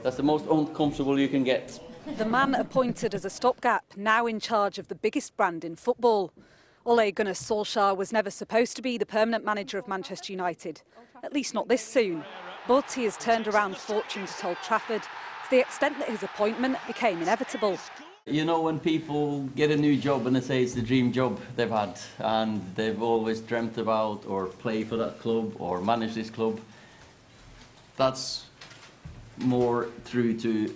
That's the most uncomfortable you can get. The man appointed as a stopgap, now in charge of the biggest brand in football. Ole Gunnar Solskjaer was never supposed to be the permanent manager of Manchester United, at least not this soon. But he has turned around fortunes at Old Trafford to the extent that his appointment became inevitable. You know, when people get a new job and they say it's the dream job they've had and they've always dreamt about or play for that club or manage this club, that's more true to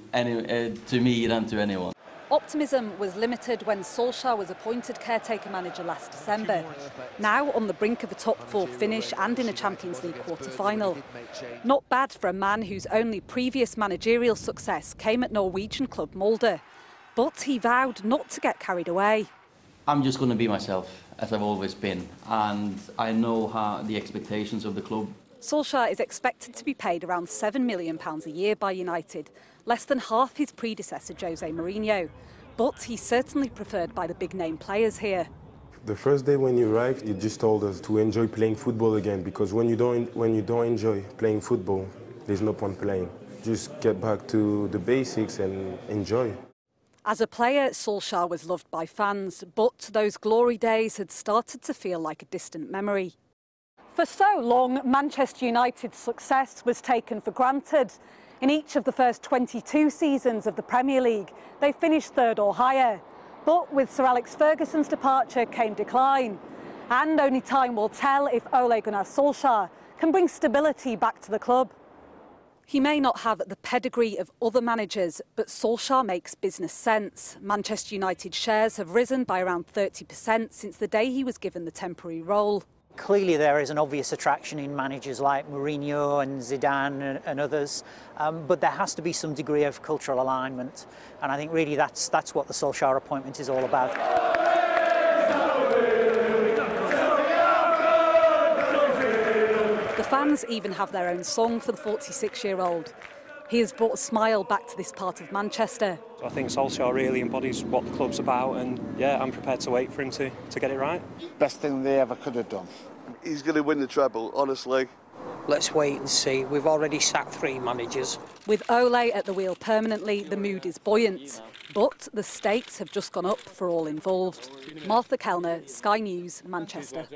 me than to anyone. Optimism was limited when Solskjaer was appointed caretaker manager last December. Now on the brink of a top-4 finish and in a Champions League quarter-final. Not bad for a man whose only previous managerial success came at Norwegian club Molde. But he vowed not to get carried away. I'm just going to be myself, as I've always been, and I know the expectations of the club. Solskjaer is expected to be paid around £7 million a year by United, less than half his predecessor Jose Mourinho. But he's certainly preferred by the big-name players here. The first day when you arrived, you just told us to enjoy playing football again, because when you don't enjoy playing football, there's no point playing. Just get back to the basics and enjoy. As a player, Solskjaer was loved by fans, but those glory days had started to feel like a distant memory. For so long, Manchester United's success was taken for granted. In each of the first 22 seasons of the Premier League, they finished third or higher. But with Sir Alex Ferguson's departure came decline. And only time will tell if Ole Gunnar Solskjaer can bring stability back to the club. He may not have the pedigree of other managers, but Solskjaer makes business sense. Manchester United shares have risen by around 30% since the day he was given the temporary role. Clearly there is an obvious attraction in managers like Mourinho and Zidane and others, but there has to be some degree of cultural alignment, and I think really that's what the Solskjaer appointment is all about. The fans even have their own song for the 46-year-old. He has brought a smile back to this part of Manchester. I think Solskjaer really embodies what the club's about, and yeah, I'm prepared to wait for him to get it right. Best thing they ever could have done. He's going to win the treble, honestly. Let's wait and see. We've already sacked 3 managers. With Ole at the wheel permanently, the mood is buoyant. But the stakes have just gone up for all involved. Martha Kellner, Sky News, Manchester.